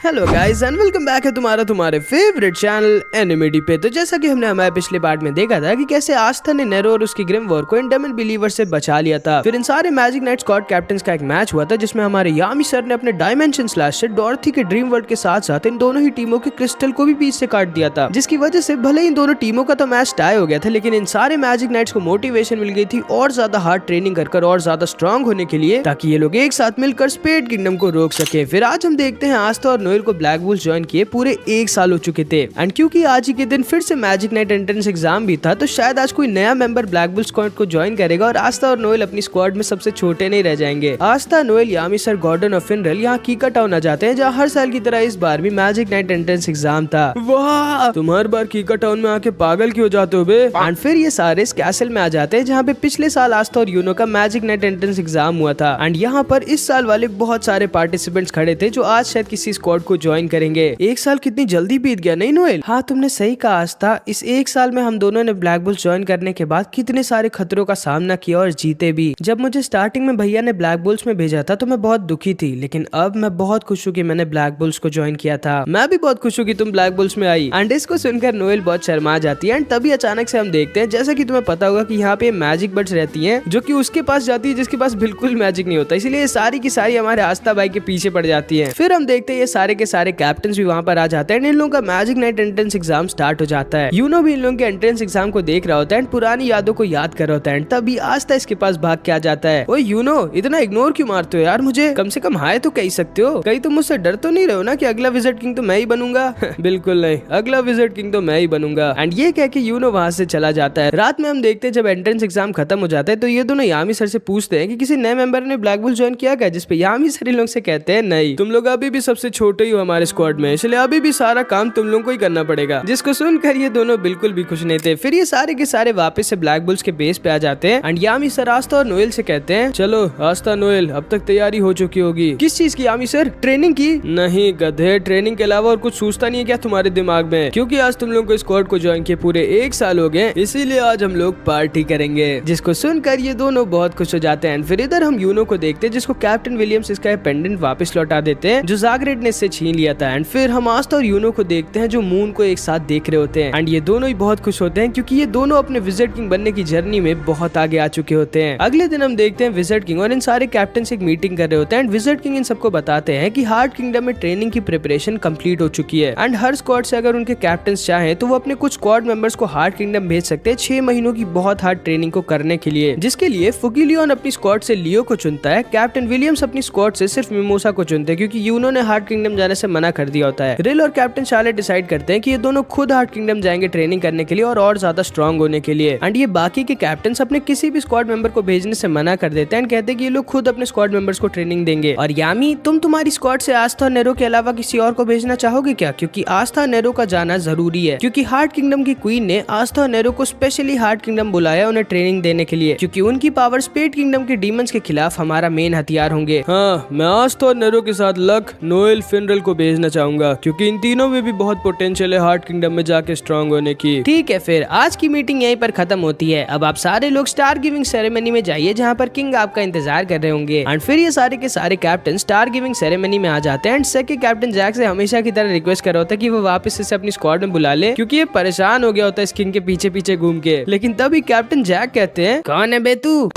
Hello guys and welcome back है तुम्हारे favourite channel एनिमेडी पे। तो जैसा कि हमने हमारे पिछले पार्ट में देखा था कि कैसे आस्था ने नेरो और उसकी ग्रिम वॉर को इंडेमन बिलीवर से बचा लिया था। फिर इन सारे मैजिक नाइट स्क्वाड कैप्टन्स का एक मैच हुआ था जिसमें हमारे यामी सर ने अपने डायमेंशन स्लैश से डॉर्थी के ड्रीम वर्ल्ड के साथ साथ इन दोनों ही टीमों के क्रिस्टल को भी पीस से काट दिया था, जिसकी वजह से भले ही इन दोनों टीमों का तो मैच टाई हो गया था, लेकिन इन सारे मैजिक नाइट्स को मोटिवेशन मिल गई थी और ज्यादा हार्ड ट्रेनिंग कर और ज्यादा स्ट्रॉन्ग होने के लिए, ताकि ये लोग एक साथ मिलकर स्पेड किंगडम को रोक सके। फिर आज हम देखते हैं आस्था और नोएल को ब्लैक बुल्स ज्वाइन किए पूरे 1 साल हो चुके थे। एंड क्योंकि आज ही के दिन फिर से मैजिक नाइट एंट्रेंस एग्जाम भी था, तो शायद आज कोई नया मेंबर ब्लैक बुल स्क्वाड को ज्वाइन करेगा और आस्था और नोएल अपनी स्क्वाड में सबसे छोटे नहीं रह जाएंगे। आस्था, नोएल, यामी सर, गॉर्डन और फिनरल यहाँ कीका टाउन आ जाते हैं, जहाँ हर साल की तरह इस बार भी मैजिक नाइट एंट्रेंस एग्जाम था। वाह, तुम हर बार कीका टाउन में आके पागल क्यों जाते हो बे? एंड फिर ये सारे इस कैसल में आ जाते हैं जहाँ पे पिछले साल आस्था और यूनो का मैजिक नाइट एंट्रेंस एग्जाम हुआ था। एंड यहाँ पर इस साल वाले बहुत सारे पार्टिसिपेंट्स खड़े थे जो आज शायद किसी स्क्वाड को ज्वाइन करेंगे। 1 साल कितनी जल्दी बीत गया, नहीं नोएल? हाँ, तुमने सही कहा आस्था। इस 1 साल में हम दोनों ने ब्लैक बुल्स ज्वाइन करने के बाद कितने सारे खतरों का सामना किया और जीते भी। जब मुझे स्टार्टिंग में भैया ने ब्लैक बुल्स में भेजा था तो मैं बहुत दुखी थी, लेकिन अब मैं बहुत खुश हूँ कि मैंने ब्लैक बुल्स को ज्वाइन किया था। मैं भी बहुत खुश हूँ कि तुम ब्लैक बुल्स में आई। एंड इसको सुनकर नोएल बहुत शर्मा जाती है। एंड तभी अचानक से हम देखते हैं, जैसा कि तुम्हें पता होगा कि यहाँ पे मैजिक बर्ड्स रहती हैं जो कि उसके पास जाती है जिसके पास बिल्कुल मैजिक नहीं होता, इसलिए सारी की सारी हमारे आस्था भाई के पीछे पड़ जाती है। फिर हम देखते हैं ये सारे के सारे कैप्टन भी वहाँ पर आ जाते हैं। इन लोगों का magic night entrance exam start हो जाता है। यूनो भी इन लोगों के एंट्रेंस एग्जाम को देख रहा होता है, पुरानी यादों को याद कर रहा होता है। तभी आस्था इसके पास भाग के आ जाता है। ओए यूनो, इतना इग्नोर क्यों मारते हो यार? मुझे कम से कम हाय तो कह सकते हो। कहीं तुम मुझसे डर तो नहीं रहे हो ना कि अगला विजिट किंग तो मैं ही बनूंगा? बिल्कुल नहीं, अगला विजिट किंग तो मैं ही बनूंगा। एंड ये कह के यूनो वहाँ से चला जाता है। रात में हम देखते हैं जब एंट्रेंस एग्जाम खत्म हो जाता है तो ये दोनों यामी सर से पूछते हैं कि किसी नए मेंबर ने ब्लैक बुल ज्वाइन किया क्या, जिसपे यामी सर इन लोग से कहते हैं नहीं, तुम लोग अभी भी सबसे छोटे ही हो हमारे स्क्वाड में, इसलिए अभी भी सारा काम तुम लोगों को ही करना पड़ेगा। जिसको सुनकर ये दोनों बिल्कुल भी खुश नहीं थे। फिर ये सारे के सारे वापस से ब्लैक बुल्स के बेस पे आ जाते हैं। एंड यामी सर आस्था और नोएल से कहते हैं, चलो आस्था, नोएल, अब तक तैयारी हो चुकी होगी। किस चीज की यामी सर? ट्रेनिंग की? नहीं गधे, ट्रेनिंग के अलावा और कुछ सोचता नहीं है क्या तुम्हारे दिमाग में? क्योंकि आज तुम लोगों को स्क्वाड को ज्वाइन किए पूरे 1 साल हो गए, इसीलिए आज हम लोग पार्टी करेंगे। जिसको सुनकर ये दोनों बहुत खुश हो जाते हैं। फिर इधर हम यूनो को देखते हैं जिसको कैप्टन विलियम्स इसका पेंडेंट वापस लौटा देते हैं जो जागरेट ने इससे छीन लिया था। एंड फिर हम आस्था और यूनो को देखते हैं जो मून को एक साथ देख रहे होते हैं। एंड ये दोनों ही बहुत खुश होते हैं क्योंकि ये दोनों अपने विजिट किंग बनने की जर्नी में बहुत आगे आ चुके होते हैं। अगले दिन हम देखते हैं विजिट किंग और इन सारे कैप्टन से एक मीटिंग कर रहे होते हैं। एंड विजिट किंग इन सबको बताते हैं कि हार्ड किंगडम में ट्रेनिंग की प्रिपरेशन कंप्लीट हो चुकी है। एंड हर स्क्वाड से अगर उनके कैप्टन चाहें तो वो अपने कुछ स्क्वाड मेंबर्स को हार्ड किंगडम भेज सकते हैं 6 महीनों की बहुत हार्ड ट्रेनिंग को करने के लिए, जिसके लिए फुगिलियन अपनी स्क्वाड से लियो को चुनता है। कैप्टन विलियम्स अपनी स्क्वाड से सिर्फ मिमोसा को चुनते हैं क्योंकि यूनो ने हार्ड किंगडम जाने से मना कर दिया होता है। रिल और कैप्टन शार्लेट डिसाइड करते हैं कि ये दोनों खुद हार्ड किंगडम जाएंगे ट्रेनिंग करने के लिए और ज्यादा स्ट्रॉन्ग होने के लिए। एंड ये बाकी के कैप्टन अपने किसी भी स्क्वाड मेंबर को भेजने से मना कर देते हैं। कहते हैं कि ये लोग खुद अपने स्क्वाड मेंबर्स को ट्रेनिंग देंगे। और यामी, तुम तुम्हारी स्क्वाड से आस्था और नेरो के अलावा किसी और को भेजना चाहोगे क्या? क्योंकि आस्था और नेरो का जाना जरूरी है, क्योंकि हार्ड किंगडम की क्वीन ने आस्था और नेरो को स्पेशली हार्ड किंगडम बुलाया उन्हें ट्रेनिंग देने के लिए, क्योंकि उनकी पावर स्पेड किंगडम के डीमंस के खिलाफ हमारा मेन हथियार होंगे। हाँ, मैं आस्था और नेरो के साथ लक, नोएल, फिनरल को भेजना चाहूंगा क्योंकि इन तीनों में भी बहुत पोटेंशियल है हार्ड किंगडम में जाके स्ट्रॉन्ग होने की। ठीक है, फिर आज की मीटिंग यहीं पर खत्म होती है। अब आप सारे लोग स्टार गिविंग सेरेमनी में जाइए जहाँ पर किंग आपका इंतजार कर रहे होंगे। एंड फिर ये सारे के सारे कैप्टन स्टार गिविंग सेरेमनी में आ जाते हैं। एंड सेके कैप्टन जैक से हमेशा की तरह रिक्वेस्ट कर रहा होता है कि वो वापस से अपनी स्क्वाड में बुला ले, क्योंकि ये परेशान हो गया होता है इस किंग के पीछे पीछे घूम के। लेकिन तभी कैप्टन जैक कहते हैं, कौन है बे तू?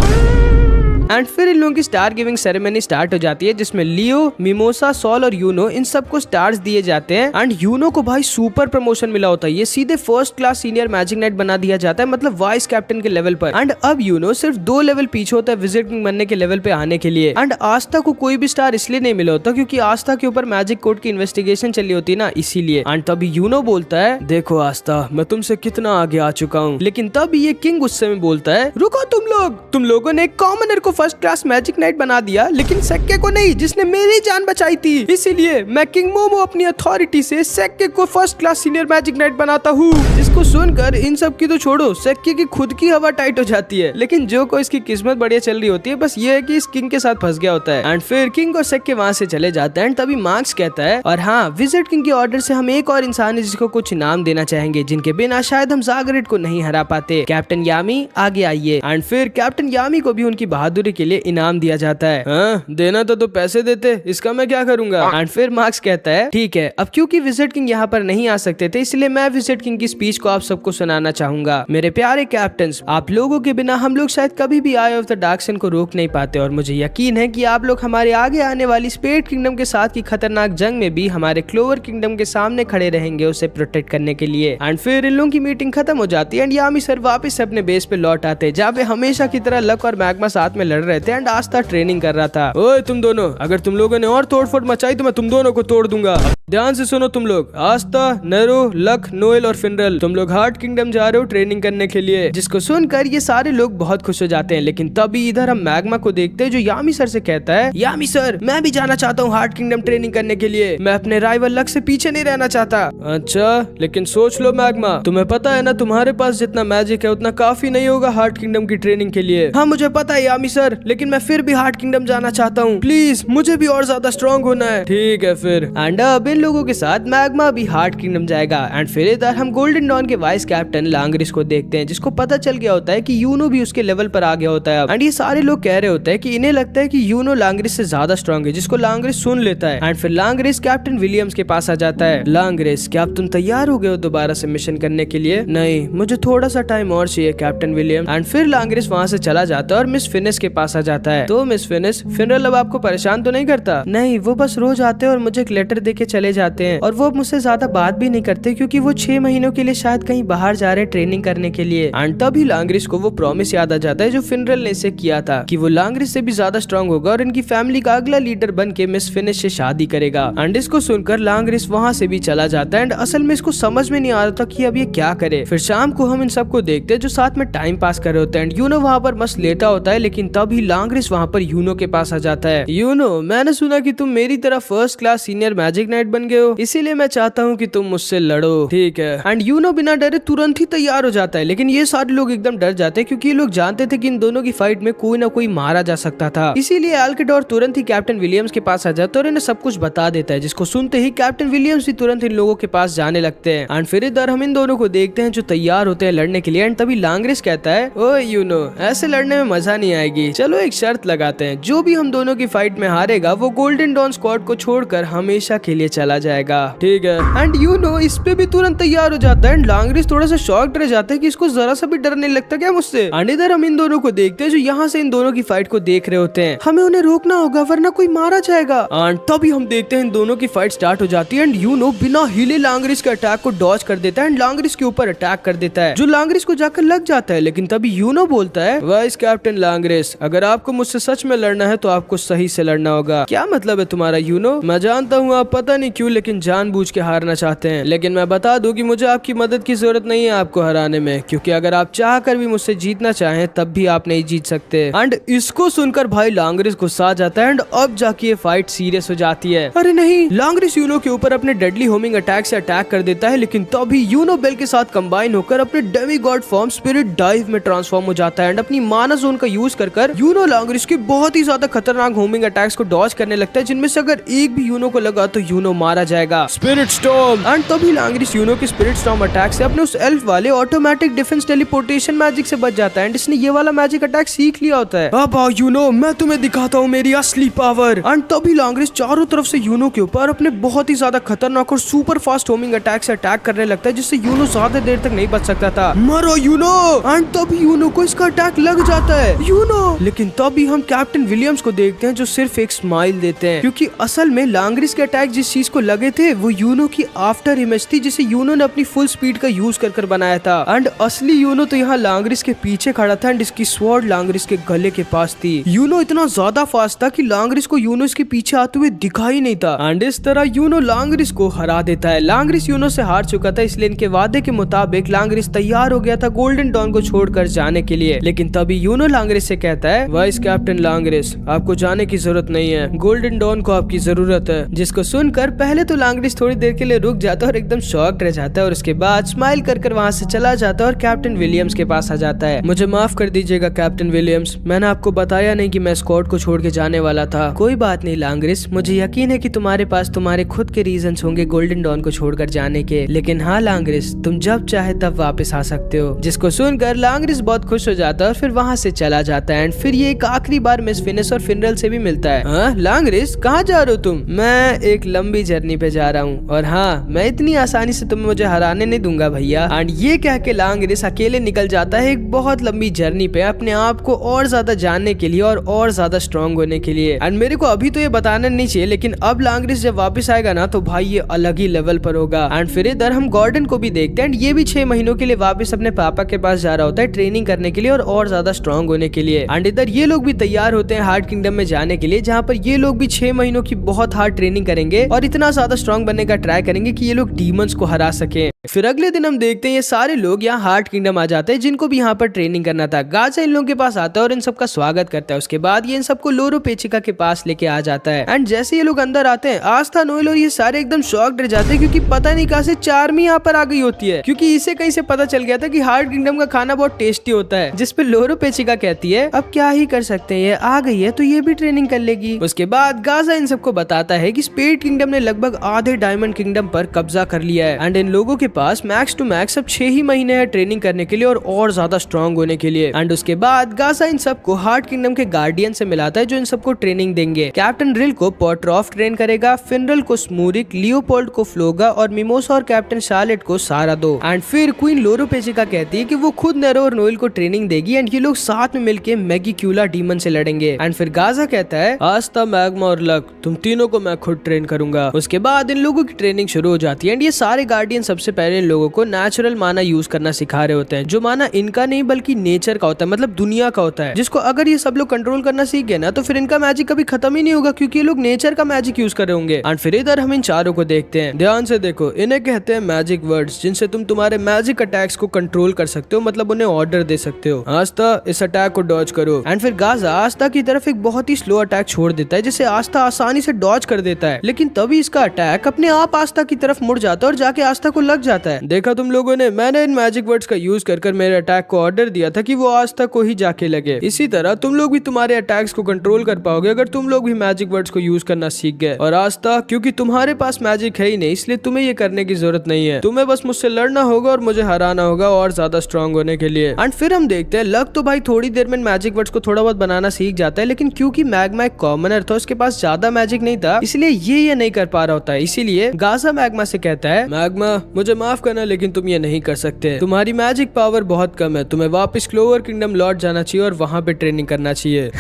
एंड फिर इन लोगों की स्टार गिविंग सेरेमनी स्टार्ट हो जाती है जिसमें लियो, मिमोसा, सॉल और यूनो इन सबको स्टार्स दिए जाते हैं। एंड यूनो को भाई सुपर प्रमोशन मिला होता है, ये सीधे first class senior magic night बना दिया जाता है, मतलब वाइस कैप्टन के लेवल पर। एंड अब यूनो सिर्फ 2 लेवल पीछे होता है विजिट किंग बनने के लेवल पे आने के लिए। एंड आस्था को कोई भी स्टार इसलिए नहीं मिला होता क्योंकि आस्था के ऊपर मैजिक कोड की इन्वेस्टिगेशन चली होती है ना, इसीलिए। एंड तभी यूनो बोलता है, देखो आस्था, मैं तुमसे कितना आगे आ चुका हूँ। लेकिन तब ये किंग गुस्से में बोलता है, रुको तुम लोगों ने एक कॉमनर को फर्स्ट क्लास मैजिक नाइट बना दिया, लेकिन सेक्के को नहीं, जिसने मेरी जान बचाई थी। इसीलिए मैं किंग मोमो अपनी अथॉरिटी से सेक्के को first class senior magic night बनाता हूँ। जिसको सुनकर इन सब की तो छोड़ो, सेक्के की खुद की हवा टाइट हो जाती है। लेकिन जो को इसकी किस्मत बढ़िया चल रही होती है, बस ये है कि इस किंग के साथ फंस गया होता है। एंड फिर किंग और सेक्के वहाँ से चले जाते हैं। तभी मार्क्स कहता है, और हाँ, विजिट किंग के ऑर्डर से हम एक और इंसान है जिसको कुछ इनाम देना चाहेंगे, जिनके बिना शायद हम जागरेट को नहीं हरा पाते। कैप्टन यामी, आगे आइए। एंड फिर कैप्टन यामी को भी उनकी बहादुरी बहादुरी के लिए इनाम दिया जाता है। हाँ, देना तो पैसे देते, इसका मैं क्या करूंगा। एंड फिर मार्क्स कहता है ठीक है, अब क्योंकि विजिट किंग यहाँ पर नहीं आ सकते थे इसलिए मैं विजिट किंग की स्पीच को आप सबको सुनाना चाहूंगा। मेरे प्यारे कैप्टन्स, आप लोगों के बिना हम लोग शायद कभी भी आई ऑफ द डार्क सन को रोक नहीं पाते और मुझे यकीन है कि आप लोग हमारे आगे आने वाली स्पेड किंगडम के साथ की खतरनाक जंग में भी हमारे क्लोवर किंगडम के सामने खड़े रहेंगे उसे प्रोटेक्ट करने के लिए। एंड फिर इन लोगों की मीटिंग खत्म हो जाती है एंड यामी सर वापस अपने बेस पे लौट आते हैं जहाँ पे हमेशा की तरह लक और मैग्मा साथ में लड़ रहे थे एंड आस्था ट्रेनिंग कर रहा था। ओए तुम दोनों, अगर तुम लोगों ने और तोड़फोड़ मचाई तो मैं तुम दोनों को तोड़ दूंगा। ध्यान से सुनो तुम लोग, आस्था, नेरो, लक, नोएल और फिनरल, तुम लोग हार्ट किंगडम जा रहे हो ट्रेनिंग करने के लिए। जिसको सुनकर ये सारे लोग बहुत खुश हो जाते हैं, लेकिन तभी इधर हम मैग्मा को देखते हैं जो यामी सर से कहता है, यामी सर मैं भी जाना चाहता हूँ हार्ट किंगडम ट्रेनिंग करने के लिए, मैं अपने राइवल लक से पीछे नहीं रहना चाहता। अच्छा, लेकिन सोच लो मैग्मा, तुम्हें पता है ना तुम्हारे पास जितना मैजिक है उतना काफी नहीं होगा हार्ट किंगडम की ट्रेनिंग के लिए। हाँ मुझे पता है यामी सर, लेकिन मैं फिर भी हार्ट किंगडम जाना चाहता हूँ, प्लीज मुझे भी और ज्यादा स्ट्रॉन्ग होना है। ठीक है फिर। एंड अब इन लोगों के साथ मैग्मा भी हार्ट किंगडम जाएगा। एंड फिर इधर हम गोल्डन डॉन के वाइस कैप्टन लांग्रिस को देखते हैं जिसको पता चल गया होता है कि यूनो भी उसके लेवल पर आ गया होता है। एंड ये सारे लोग कह रहे होते हैं कि इन्हें लगता है कि यूनो लांग्रिस से ज्यादा स्ट्रॉन्ग है, जिसको लांग्रिस सुन लेता है। एंड फिर लांग्रिस कैप्टन विलियम्स के पास आ जाता है। लांग्रिस, क्या अब तुम तैयार हो गए हो दोबारा से मिशन करने के लिए? नहीं, मुझे थोड़ा सा टाइम और चाहिए कैप्टन विलियम। एंड फिर लांग्रिस वहाँ से चला जाता है और मिस फिनिस के पास आ जाता है। तो मिस फिनिस, फिनरल अब आपको परेशान तो नहीं करता? नहीं, वो बस रोज आते हैं और मुझे एक लेटर देके चले जाते हैं और वो मुझसे ज्यादा बात भी नहीं करते क्योंकि वो 6 महीनों के लिए शायद कहीं बाहर जा रहे हैं ट्रेनिंग करने के लिए। एंड तभी लांग्रिस को वो प्रॉमिस याद आ जाता है जो फिनरल ने इसे किया था कि वो लांग्रिस से भी ज्यादा स्ट्रॉन्ग होगा और इनकी फैमिली का अगला लीडर बन के मिस फिनिस से शादी करेगा। एंड इसको सुनकर लांग्रिस वहाँ से भी चला जाता है। एंड असल में इसको समझ में नहीं आ रहा था कि अब ये क्या करे। फिर शाम को हम इन सबको देखते हैं जो साथ में टाइम पास कर रहे होते हैं। यूनो वहाँ पर मस्त लेटा होता है, लेकिन तभी लांग्रिस वहाँ पर यूनो के पास आ जाता है। यूनो, मैंने सुना कि तुम मेरी तरह first class senior magic night बन गए हो, इसीलिए मैं चाहता हूँ कि तुम मुझसे लड़ो। ठीक है। एंड यूनो बिना डरे तुरंत ही तैयार हो जाता है, लेकिन ये सारे लोग एकदम डर जाते हैं क्योंकि ये लोग जानते थे कि इन दोनों की फाइट में कोई ना कोई मारा जा सकता था। इसीलिए एल्केडोर तुरंत ही कैप्टन विलियम्स के पास आ जाता है और इन्हें सब कुछ बता देता है, जिसको सुनते ही कैप्टन विलियम्स भी तुरंत इन लोगों के पास जाने लगते हैं। एंड फिर इधर हम इन दोनों को देखते हैं जो तैयार होते हैं लड़ने के लिए। एंड तभी लांग्रिस कहता है, ओ यूनो, ऐसे लड़ने में मजा नहीं आएगी, चलो एक शर्त लगाते हैं, जो भी हम दोनों की फाइट में हारेगा वो गोल्डन डॉन स्क्वाड को छोड़कर हमेशा के लिए चला जाएगा। ठीक है। एंड यूनो इस पे भी तुरंत तैयार हो जाता है। एंड लांग्रिस थोड़ा सा शॉक्ड रह जाता है कि इसको जरा सा भी डर नहीं लगता क्या मुझसे। एंड इधर हम इन दोनों को देखते हैं जो यहाँ से इन दोनों की फाइट को देख रहे होते हैं। हमें उन्हें रोकना होगा वरना कोई मारा जाएगा। एंड तभी हम देखते हैं इन दोनों की फाइट स्टार्ट हो जाती है। एंड यूनो बिना हिले लांग्रिस के अटैक को डॉज कर देता है एंड लांग्रिस के ऊपर अटैक कर देता है जो लांग्रिस को जाकर लग जाता है। लेकिन तभी यूनो बोलता है, वाइस कैप्टन लांग्रिस, अगर आपको मुझसे सच में लड़ना है तो आपको सही से लड़ना होगा। क्या मतलब है तुम्हारा यूनो? मैं जानता हूँ आप पता नहीं क्यों लेकिन जानबूझ के हारना चाहते हैं, लेकिन मैं बता दूं कि मुझे आपकी मदद की जरूरत नहीं है आपको हराने में, क्योंकि अगर आप चाह कर भी मुझसे जीतना चाहें तब भी आप नहीं जीत सकते। एंड इसको सुनकर भाई लांग्रिस गुस्सा आ जाता है एंड अब जाके ये फाइट सीरियस हो जाती है। अरे नहीं, लांग्रिस यूनो के ऊपर अपने डेडली होमिंग अटैक से अटैक कर देता है, लेकिन तभी यूनो बेल के साथ कंबाइन होकर अपने Demi God form spirit dive में ट्रांसफॉर्म हो जाता है एंड अपनी माना जोन का यूज कर यूनो लांग्रिस के बहुत ही ज्यादा खतरनाक होमिंग अटैक्स को डॉज करने लगता है, जिनमें से अगर एक भी यूनो को लगा तो यूनो मारा जाएगा। Spirit storm. एंड तभी लांग्रिस यूनो के स्पिरिट स्टॉर्म अटैक से अपने उस एल्फ वाले ऑटोमेटिक डिफेंस टेलीपोर्टेशन मैजिक से बच जाता है एंड इसने ये वाला मैजिक अटैक सीख लिया होता है। अब आओ यूनो, मैं तुम्हें दिखाता हूँ मेरी असली पावर। एंड तभी लांग्रिस चारों तरफ से यूनो के ऊपर अपने बहुत ही ज्यादा खतरनाक और सुपर फास्ट होमिंग अटैक से अटैक करने लगता है, जिससे यूनो ज्यादा देर तक नहीं बच सकता था। मरो यूनो। एंड तभी यूनो को इसका अटैक लग जाता है। यूनो। लेकिन तभी हम कैप्टन विलियम्स को देखते हैं जो सिर्फ एक स्माइल देते हैं, क्योंकि असल में लांग्रिस के अटैक जिस चीज को लगे थे वो यूनो की आफ्टर इमेज थी, जिसे यूनो ने अपनी फुल स्पीड का यूज कर बनाया था। एंड असली यूनो तो यहाँ लांग्रिस के पीछे खड़ा था एंड इसकी स्वॉर्ड लांग्रिस के गले के पास थी। यूनो इतना ज्यादा फास्ट था कि लांग्रिस को यूनो इसके पीछे आते हुए दिखाई नहीं था। एंड इस तरह यूनो लांग्रिस को हरा देता है। लांग्रिस यूनो से हार चुका था, इसलिए इनके वादे के मुताबिक लांग्रिस तैयार हो गया था गोल्डन डॉन को छोड़कर जाने के लिए। लेकिन तभी यूनो लांग्रिस से कहता है, वाइस कैप्टन लांग्रिस, आपको जाने की जरूरत नहीं है, गोल्डन डॉन को आपकी जरूरत है। जिसको सुनकर पहले तो लांग्रिस थोड़ी देर के लिए रुक जाता है और एकदम शॉक्ड रह जाता है और उसके बाद स्माइल कर वहाँ से चला जाता है और कैप्टन विलियम्स के पास आ जाता है। मुझे माफ कर दीजिएगा कैप्टन विलियम्स, मैंने आपको बताया नहीं कि मैं स्क्वाड को छोड़ के जाने वाला था। कोई बात नहीं लांग्रिस, मुझे यकीन है कि तुम्हारे पास तुम्हारे खुद के रीजंस होंगे गोल्डन डॉन को छोड़कर जाने के, लेकिन हाँ लांग्रिस, तुम जब चाहे तब वापस आ सकते हो। जिसको सुनकर लांग्रिस बहुत खुश हो जाता है और फिर वहाँ से चला जाता है। एंड फिर ये एक आखिरी बार मिस फिनिश और फिनरल से भी मिलता है। हाँ लांगरिस, कहाँ जा रहे हो तुम? मैं एक लंबी जर्नी पे जा रहा हूँ और हाँ, मैं इतनी आसानी से तुम्हें मुझे हराने नहीं दूंगा भैया। एंड ये कह के लांगरिस अकेले निकल जाता है एक बहुत लंबी जर्नी पे अपने आप को और ज्यादा जानने के लिए और ज्यादा स्ट्रॉन्ग होने के लिए। एंड मेरे को अभी तो ये बताना नहीं चाहिए, लेकिन अब लांगरिस जब वापस आएगा ना तो भाई ये अलग ही लेवल पर होगा। एंड फिर इधर हम गॉर्डन को भी देखते हैं। ये भी 6 महीनों के लिए वापस अपने पापा के पास जा रहा होता है ट्रेनिंग करने के लिए और ज्यादा स्ट्रॉन्ग होने के लिए। एंड इधर ये लोग भी तैयार होते हैं हार्ड किंगडम में जाने के लिए, जहाँ पर ये लोग भी 6 महीनों की बहुत हार्ड ट्रेनिंग करेंगे और इतना ज्यादा स्ट्रॉन्ग बनने का ट्राई करेंगे कि ये लोग डीमंस को हरा सके। फिर अगले दिन हम देखते हैं ये सारे लोग यहाँ हार्ड किंगडम आ जाते हैं जिनको भी यहाँ पर ट्रेनिंग करना था। गाजा इन लोगों के पास आता है और इन सबका स्वागत करता है। उसके बाद ये इन सबको लोरो पेचिका के पास लेके आ जाता है। एंड जैसे ये लोग अंदर आते हैं, आस्था, नोएल और ये सारे एकदम शॉक्ड रह जाते हैं क्योंकि पता नहीं कहां से चार्मी यहाँ पर आ गई होती है, क्योंकि इसे कहीं से पता चल गया था कि हार्ड किंगडम का खाना बहुत टेस्टी होता है। जिसपे लोरो पेचिका कहती है अब क्या ही कर सकते हैं, ये आ गई है तो ये भी ट्रेनिंग कर लेगी। उसके बाद गाजा इन सबको बताता है कि स्पेड किंगडम ने लगभग आधे डायमंड किंगडम पर कब्जा कर लिया है एंड इन लोगों के पास मैक्स टू मैक्स अब 6 ही महीने है ट्रेनिंग करने के लिए और ज्यादा स्ट्रॉन्ग होने के लिए। एंड उसके बाद गाजा इन सबको हार्ड किंगडम के गार्डियन से मिलाता है जो इन सबको ट्रेनिंग देंगे। कैप्टन रिल को पॉट्रॉफ ट्रेन करेगा, फिनरल को स्मूरिक, लियोपोल्ड को फ्लोगा और मिमोसा और कैप्टन शार्लेट को सारा दो। एंड फिर क्वीन लोरो पेचिका कहती है कि वो खुद नेरो और नोएल को ट्रेनिंग देगी एंड ये लोग साथ में मिलकर मैगिक्यूला डीमन से लड़ेंगे। एंड फिर गाजा कहता है आस्था, मैग्मा और लक, तुम तीनों को मैं खुद ट्रेन करूंगा। उसके बाद इन लोगों की ट्रेनिंग शुरू हो जाती है एंड ये सारे गार्डियन सबसे पहले इन लोगों को नेचुरल माना यूज करना सिखा रहे होते हैं, जो माना इनका नहीं बल्कि नेचर का होता है, मतलब दुनिया का होता है, जिसको अगर ये सब लोग कंट्रोल करना सीख गए ना तो फिर इनका मैजिक कभी खत्म ही नहीं होगा क्योंकि ये लोग नेचर का मैजिक यूज कर रहे होंगे। एंड फिर इधर हम इन चारों को देखते हैं, ध्यान से देखो, इन्हें कहते हैं मैजिक वर्ड्स जिनसे तुम तुम्हारे मैजिक अटैक्स को कंट्रोल कर सकते हो, मतलब उन्हें ऑर्डर दे सकते हो। आस्था, इस अटैक को डॉज करो। एंड फिर गाजा आस्था की तरफ एक बहुत ही स्लो अटैक छोड़ देता है जिसे आस्था आसानी से डॉज कर देता है, लेकिन तभी इसका अटैक अपने आप आस्था की तरफ मुड़ जाता है और जाके आस्था को लग जाता है। देखा तुम लोगों ने, मैंने इन मैजिक वर्ड्स का यूज कर मेरे अटैक को ऑर्डर दिया था कि वो आस्था को ही जाके लगे। इसी तरह तुम लोग भी तुम्हारे अटैक्स को कंट्रोल कर पाओगे अगर तुम लोग भी मैजिक वर्ड्स को यूज करना सीख गए। और आस्था, क्योंकि तुम्हारे पास मैजिक है ही नहीं इसलिए तुम्हें ये करने की जरूरत नहीं है, तुम्हें बस मुझसे लड़ना होगा और मुझे हराना होगा और ज्यादा स्ट्रॉन्ग होने के लिए। एंड फिर हम देखते हैं लक तो भाई थोड़ी देर में मैजिक वर्ड्स को थोड़ा बहुत बनाना सीख जाता है, लेकिन क्योंकि मैग्मा एक कॉमनर था, उसके पास ज्यादा मैजिक नहीं था, इसलिए ये नहीं कर पा रहा होता है। इसीलिए गाजा मैग्मा से कहता है, मैग्मा मुझे माफ करना लेकिन तुम ये नहीं कर सकते, तुम्हारी मैजिक पावर बहुत कम है, तुम्हें वापस क्लोवर किंगडम लौट जाना चाहिए और वहाँ पे ट्रेनिंग करना चाहिए।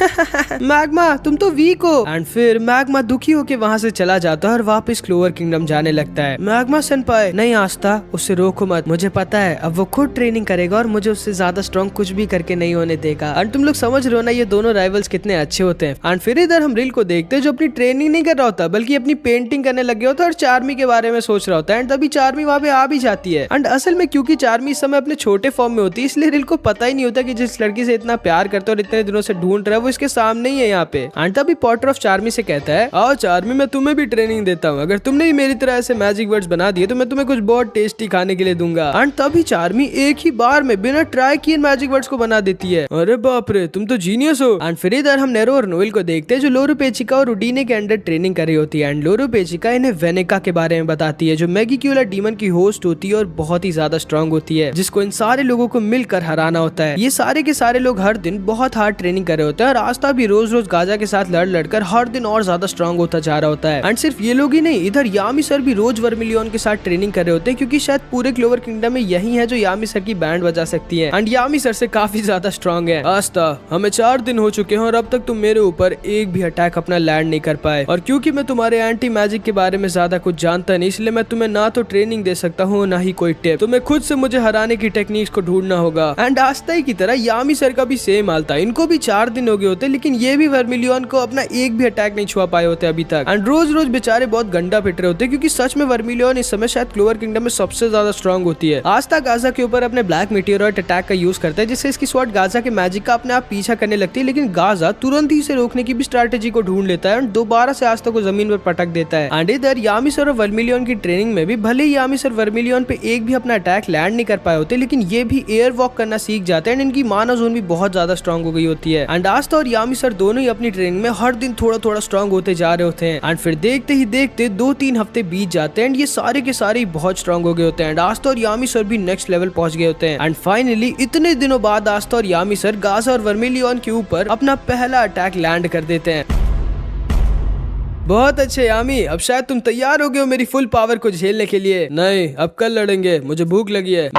मैग्मा तुम तो वीक हो। एंड फिर मैग्मा दुखी होके वहाँ से चला जाता है और वापस क्लोवर किंगडम जाने लगता है। मैग्मा सेनपाई, नहीं आस्था, उससे रोको मत, मुझे पता है अब वो खुद ट्रेनिंग करेगा और मुझे उससे ज्यादा स्ट्रॉन्ग कुछ भी करके नहीं होने देगा। एंड तुम लोग समझ रहे हो ना ये दोनों राइवल्स कितने अच्छे होते हैं। एंड फिर इधर हम रिल को देखते हैं जो अपनी ट्रेनिंग नहीं कर रहा होता बल्कि अपनी पेंटिंग करने लग गया होता है और चार्मी के बारे में सोच रहा होता है। एंड तभी चार्मी वहाँ पे आ भी जाती है। एंड असल में क्योंकि चार्मी इस समय अपने छोटे फॉर्म में होती है इसलिए रिल को पता ही नहीं होता कि जिस लड़की से इतना प्यार करता है और इतने दिनों से ढूंढ रहा है वो इसके सामने ही है यहाँ पे। एंड तभी पॉटर ऑफ चार्मी से कहता है, आओ चार्मी मैं तुम्हें भी ट्रेनिंग देता हूँ, अगर तुमने भी मेरी तरह ऐसे मैजिक वर्ड्स बना दिए तो मैं तुम्हें कुछ बहुत टेस्टी खाने के लिए दूंगा। एंड तभी चार्मी एक ही बार में बिना ट्राई किए मैजिक वर्ड्स को बना देती है। अरे बाप रे, तुम तो जीनियस हो। एंड फिर इधर हम नेरो और नोएल को देखते हैं जो लोरो पेचिका और उडीने के अंडर ट्रेनिंग कर रही होती है। एंड लोरो पेचिका इन्हें वेनेका के बारे में बताती है जो मैगिक्यूला डीमन की होस्ट होती है और बहुत ही ज्यादा स्ट्रॉन्ग होती है, जिसको इन सारे लोगों को मिलकर हराना होता है। ये सारे के सारे लोग हर दिन बहुत हार्ड ट्रेनिंग कर रहे होते हैं और आस्था भी रोज रोज गाजा के साथ लड़ लड़कर हर दिन और ज्यादा स्ट्रॉन्ग होता जा रहा होता है। एंड सिर्फ ये लोग ही नहीं, इधर यामी सर भी रोज वर्मिलियन के साथ ट्रेनिंग कर रहे होते हैं क्योंकि शायद पूरे क्लोवर किंगडम में यही है जो यामी सर की बैंड बजा सकती है। एंड यामी सर से काफी ज्यादा स्ट्रॉन्ग है। आस्था, हमें 4 दिन हो चुके हैं और अब तक तुम मेरे ऊपर एक भी अटैक अपना लैंड नहीं कर पाए, और क्योंकि मैं तुम्हारे एंटी मैजिक के बारे में ज्यादा कुछ जानता नहीं इसलिए मैं तुम्हें ना तो ट्रेनिंग दे सकता हूँ ना ही कोई टिप, तुम्हें खुद से मुझे हराने की टेक्निक्स को ढूंढना होगा। एंड आस्था ही की तरह यामी सर का भी सेम हाल था, इनको भी 4 दिन हो गए होते लेकिन ये भी वर्मिलियन को अपना एक भी अटैक नहीं छुआ पाए होते अभी तक। एंड रोज रोज बेचारे बहुत गंदा पिट रहे होते क्योंकि सच में वर्मिलियन इस समय शायद क्लोवर किंगडम में सबसे ज्यादा स्ट्रॉन्ग होती है। आस्था गाजा के ऊपर अपने ब्लैक मीटियोराइट अटैक का यूज करता है जिससे इसकी स्वॉर्ड गाजा के मैजिक का अपने आप पीछा करने लगती है, लेकिन गाजा तुरंत ही इसे रोकने की भी स्ट्रैटेजी को ढूंढ लेता है और दोबारा से आस्था को जमीन पर पटक देता है। एंड इधर यामी सर और वर्मिलियन की ट्रेनिंग में भी भले ही यामी सर वर्मिलियन पे एक भी अपना अटैक लैंड नहीं कर पाए होते, लेकिन ये भी एयर वॉक करना सीख जाते हैं एंड इनकी माना जोन भी बहुत ज्यादा स्ट्रॉन्ग हो गई होती है। एंड आस्था और यामी सर दोनों ही अपनी ट्रेनिंग में हर दिन थोड़ा थोड़ा स्ट्रॉन्ग होते जा रहे होते हैं। एंड फिर देखते ही देखते 2-3 हफ्ते बीत जाते हैं एंड ये सारे के सारे ही बहुत स्ट्रॉन्ग हो गए होते हैं एंड आस्था और यामी सर भी नेक्स्ट लेवल पहुंच गए होते हैं। एंड फाइनली इतने दिनों बाद आस्था और यामी सर गाजा और वर्मिलियन के ऊपर अपना पहला अटैक लैंड कर देते हैं। बहुत अच्छे यामी, अब शायद तुम तैयार हो गए हो मेरी फुल पावर को झेलने के लिए। नहीं, अब कल लड़ेंगे, मुझे भूख लगी है।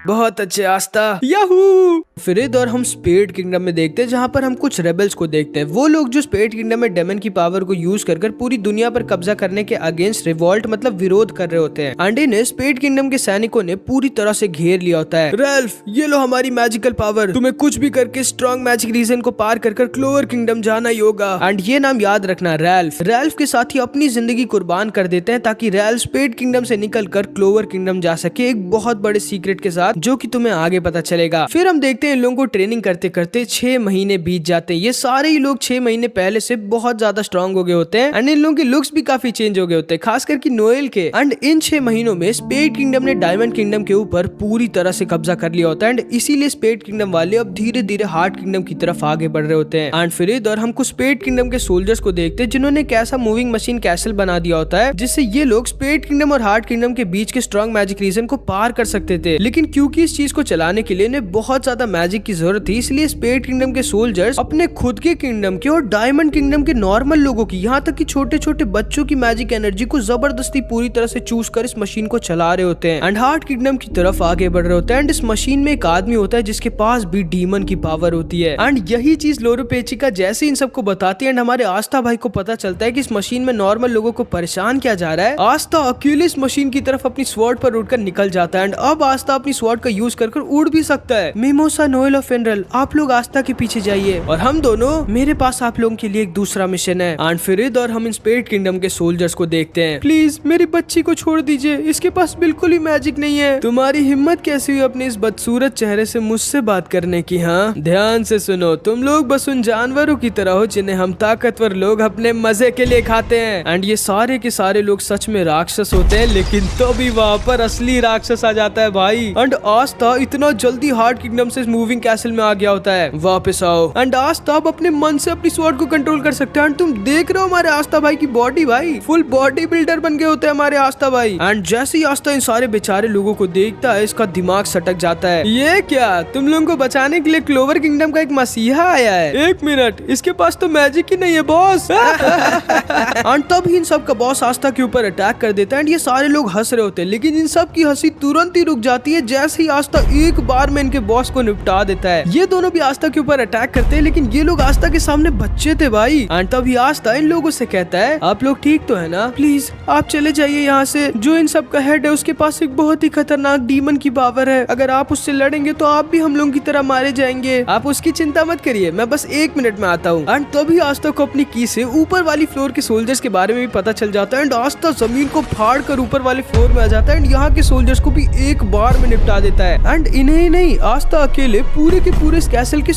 बहुत अच्छे आस्था, याहू। फिर एक और हम स्पेड किंगडम में देखते हैं जहाँ पर हम कुछ रेबल्स को देखते हैं। वो लोग जो स्पेड किंगडम में डेमन की पावर को यूज कर पूरी दुनिया पर कब्जा करने के अगेंस्ट रिवॉल्ट मतलब विरोध कर रहे होते हैं। एंड इन्हें स्पेड किंगडम के सैनिकों ने पूरी तरह से घेर लिया होता है। रैल्फ, ये लो हमारी मैजिकल पावर, तुम्हें कुछ भी करके स्ट्रॉन्ग मैजिक रीजन को पार कर क्लोवर किंगडम जाना ही होगा। एंड ये नाम याद रखना, रैल्फ। रैल्फ के साथ ही अपनी जिंदगी कुर्बान कर देते हैं ताकि रैल्फ स्पेड किंगडम से निकल कर क्लोवर किंगडम जा सके, एक बहुत बड़े सीक्रेट के साथ जो कि तुम्हें आगे पता चलेगा। फिर हम देखते हैं इन लोगों को ट्रेनिंग करते करते 6 महीने बीत जाते हैं। ये सारे ही लोग 6 महीने पहले से बहुत ज्यादा स्ट्रॉन्ग हो गए होते हैं एंड इन लोगों के लुक्स भी काफी चेंज हो गए होते हैं, खासकर कि नोएल के। एंड इन 6 महीनों में स्पेड किंगडम ने डायमंड किंगडम के ऊपर पूरी तरह से कब्जा कर लिया होता है एंड इसीलिए स्पेड किंगडम वाले अब धीरे धीरे हार्ट किंगडम की तरफ आगे बढ़ रहे होते हैं। एंड फिर इधर हम कुछ स्पेड किंगडम के सोल्जर्स को देखते हैं जिन्होंने एक ऐसा मूविंग मशीन कैसल बना दिया होता है जिससे ये लोग स्पेड किंगडम और हार्ट किंगडम के बीच के स्ट्रॉन्ग मैजिक रीजन को पार कर सकते थे। लेकिन क्योंकि इस चीज को चलाने के लिए इन्हें बहुत ज्यादा मैजिक की जरूरत थी, इसलिए स्पेड किंगडम के सोल्जर्स अपने खुद के किंगडम के और डायमंड किंगडम के नॉर्मल लोगों की, यहाँ तक कि छोटे छोटे बच्चों की मैजिक एनर्जी को जबरदस्ती पूरी तरह से चूज कर इस मशीन को चला रहे होते हैं एंड हार्ट किंगडम की तरफ आगे बढ़ रहे होते हैं। एंड इस मशीन में एक आदमी होता है जिसके पास भी डीमन की पावर होती है एंड यही चीज लोरोपेचिका जैसे इन सबको बताती है एंड हमारे आस्था भाई को पता चलता है कि इस मशीन में नॉर्मल लोगों को परेशान किया जा रहा है। आस्था अकेले इस मशीन की तरफ अपनी स्वॉर्ड पर उड़कर निकल जाता है एंड अब आस्था अपनी स्वॉर्ड का यूज कर उड़ भी सकता है। मिमोसा, नोएल और फेनरल, आप लोग आस्था के पीछे जाइए और हम दोनों, मेरे पास आप लोगों के लिए एक दूसरा मिशन है। एंड फिर इधर हम इन स्पेड किंगडम के सोल्जर्स को देखते हैं। प्लीज मेरी बच्ची को छोड़ दीजिए, इसके पास बिल्कुल ही मैजिक नहीं है। तुम्हारी हिम्मत कैसी हुई अपने इस बदसूरत चेहरे से मुझसे बात करने की? हाँ, ध्यान से सुनो, तुम लोग बस उन जानवरों की तरह हो जिन्हें हम ताकतवर लोग अपने मजे के लिए खाते हैं। एंड ये सारे के सारे लोग सच में राक्षस होते हैं, लेकिन तभी वहाँ पर असली राक्षस आ जाता है भाई। एंड आस्था इतना जल्दी हार्ट किंगडम से मूविंग कैसल में आ गया होता है। वापस आओ। एंड आस्था अब अपने मन से अपनी स्वॉर्ड को कंट्रोल कर सकते हैं। एंड तुम देख रहे हो हमारे आस्था भाई की बॉडी, भाई फुल बॉडी बिल्डर बन गए होते हैं हमारे आस्था भाई। एंड जैसे ही आस्था इन सारे बेचारे लोगों को देखता है, इसका दिमाग सटक जाता है। ये क्या, तुम लोगों को बचाने के लिए क्लोवर किंगडम का एक मसीहा आया है? एक मिनट, इसके पास तो मैजिक ही नहीं है बॉस। एंड तब इन सब का बॉस आस्था के ऊपर अटैक कर देता है एंड ये सारे लोग हंस रहे होते हैं, लेकिन इन सब की हंसी तुरंत ही रुक जाती है जैसे ही आस्था एक बार में इनके बॉस को निपटा देता है। ये दोनों भी आस्था के ऊपर अटैक करते हैं, लेकिन ये लोग आस्था के सामने बच्चे थे भाई। एंड तभी आस्था इन लोगों से कहता है, आप लोग ठीक तो है ना? प्लीज आप चले जाइए यहाँ से। जो इन सब का हेड है उसके पास एक बहुत ही खतरनाक डीमन की पावर है, अगर आप उससे लड़ेंगे तो आप भी हम लोगों की तरह मारे जाएंगे। आप उसकी चिंता मत करिए, मैं बस 1 मिनट में आता हूँ। एंड तभी आस्था को अपनी की से ऊपर वाली फ्लोर के सोल्जर्स के बारे में भी पता चल जाता है एंड आस्था जमीन को फाड़ कर ऊपर वाले फ्लोर में आ जाता है एंड यहाँ के सोल्जर्स को भी एक बार में निपटा देता है। एंड इन्हें ही नहीं, आस्था अकेले पूरे इस कैसल के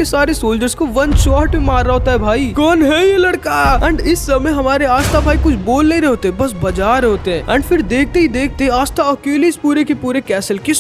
सारे सोल्जर्स को 1 शॉट में मार रहा होता है भाई। कौन है ये लड़का? एंड इस समय हमारे आस्था भाई कुछ बोल नहीं रहे होते, बस बजा रहे होते हैं। एंड फिर देखते ही देखते आस्था अकेले इस पूरे के पूरे कैसल के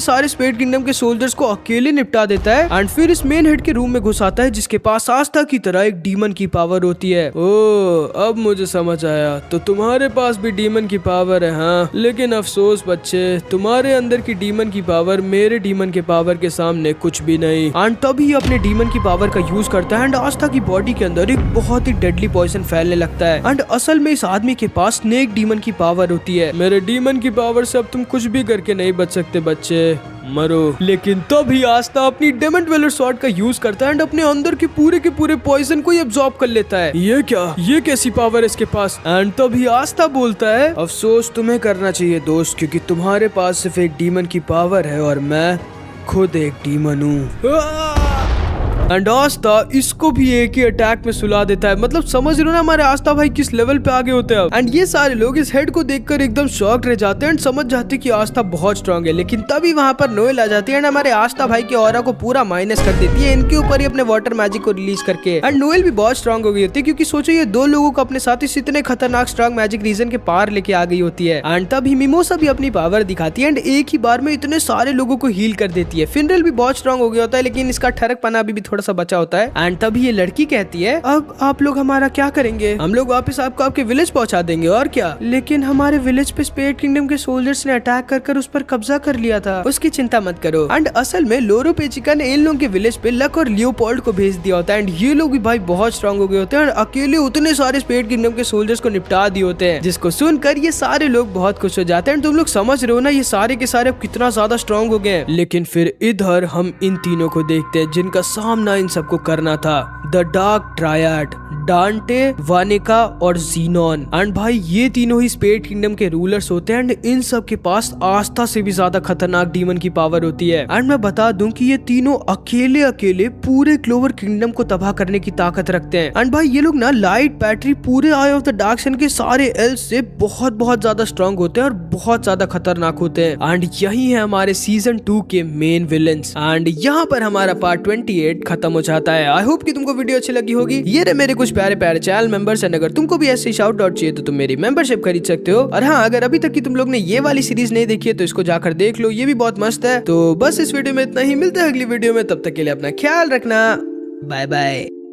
सारे स्पेड किंगडम के सोल्जर्स को अकेले निपटा देता है एंड फिर इस मेन हेड के रूम में घुस आता है जिसके पास आस्था की तरह एक डीमन की पावर होती है। ओह, अब मुझे समझ आया, तो तुम्हारे पास भी डीमन की पावर है? हाँ, लेकिन अफसोस बच्चे, तुम्हारे अंदर की डीमन की पावर मेरे डीमन के पावर के सामने कुछ भी नहीं। एंड तभी अपने डीमन की पावर का यूज करता है एंड आस्था की बॉडी के अंदर एक बहुत ही डेडली पॉइजन फैलने लगता है। एंड असल में इस आदमी के पास स्नेक डीमन की पावर होती है। मेरे डीमन की पावर से अब तुम कुछ भी करके नहीं बच सकते बच्चे, मरो। लेकिन तभी आस्था अपनी डेमन ड्वेलर स्वॉर्ड का यूज करता है एंड अपने अंदर के पूरे पॉइजन को एब्जॉर्ब कर लेता है। ये क्या, ये कैसी पावर है इसके पास? एंड तभी आस्था बोलता है, अफसोस तुम्हें करना चाहिए दोस्त, क्योंकि तुम्हारे पास सिर्फ एक डीमन की पावर है और मैं खुद एक डीमन हूँ। एंड आस्था इसको भी एक ही अटैक में सुला देता है। मतलब समझ रहे हो ना हमारे आस्था भाई किस लेवल पे आगे होते हैं। एंड ये सारे लोग इस हेड को देखकर एकदम शॉक्ड रह जाते हैं एंड समझ जाते हैं कि आस्था बहुत स्ट्रांग है। लेकिन तभी वहां पर नोएल आ जाती है एंड हमारे आस्था भाई के ऑरा को पूरा माइनस कर देती है इनके ऊपर ही अपने वाटर मैजिक को रिलीज करके। एंड नोएल भी बहुत स्ट्रांग हो गई होती है क्योंकि सोचो ये दो लोगों को अपने साथ इस इतने खतरनाक स्ट्रांग मैजिक रीजन के पार लेके आ गई होती है। एंड तभी मिमोसा भी अपनी पावर दिखाती है एंड एक ही बार में इतने सारे लोगों को हील कर देती है। फिनरल भी बहुत स्ट्रांग हो गया होता है लेकिन इसका ठरकपना अभी भी थोड़ा सा बचा होता है। एंड तभी ये लड़की कहती है अब आप लोग हमारा क्या करेंगे? हम लोग वापस आपको आपके विलेज पहुंचा देंगे और क्या। लेकिन हमारे विलेज पे स्पेड किंगडम के सोल्जर्स ने अटैक कर उस पर कब्जा कर लिया था। उसकी चिंता मत करो। एंड असल में लोरो पेचिका ने इन लोगों के विलेज पे लक और लियोपोल्ड को भेज दिया होता है। एंड ये लोग भी भाई बहुत स्ट्रांग हो गए होते हैं और अकेले उतने सारे स्पेड किंगडम के सोल्जर्स को निपटा दिए होते हैं, जिसको सुनकर ये सारे लोग बहुत खुश हो जाते हैं। तुम लोग समझ रहे हो ना ये सारे के सारे अब कितना ज्यादा स्ट्रांग हो गए हैं। लेकिन फिर इधर हम इन तीनों को देखते हैं जिनका सामना इन सबको करना था, द डार्क ट्रायड, डांटे, वानिका और जीनोन। एंड भाई ये तीनों ही स्पेड किंगडम के रूलर्स होते हैं एंड इन सब के पास आस्था से भी ज्यादा खतरनाक डीमन की पावर होती है। एंड मैं बता दूं कि ये तीनों अकेले अकेले पूरे क्लोवर किंगडम को तबाह करने की ताकत रखते हैं। एंड भाई ये लोग ना लाइट, बैटरी, पूरे आई ऑफ द डार्क सन के सारे एल्फ से बहुत ज्यादा स्ट्रांग होते हैं और बहुत ज्यादा खतरनाक होते हैं। एंड यही है हमारे सीजन 2 के मेन विलेंस। एंड यहाँ पर हमारा पार्ट 28 खत्म हो जाता है। आई होप कि तुमको वीडियो अच्छी लगी होगी। ये रहे मेरे कुछ प्यारे प्यारे चैनल मेंबर्स एंड अगर तुमको भी ऐसे शाउट आउट चाहिए तो तुम मेरी मेंबरशिप खरीद सकते हो। और हाँ, अगर अभी तक की तुम लोग ने ये वाली सीरीज नहीं देखी है तो इसको जाकर देख लो, ये भी बहुत मस्त है। तो बस इस वीडियो में इतना ही, मिलते हैं अगली वीडियो में, तब तक के लिए अपना ख्याल रखना, बाय बाय।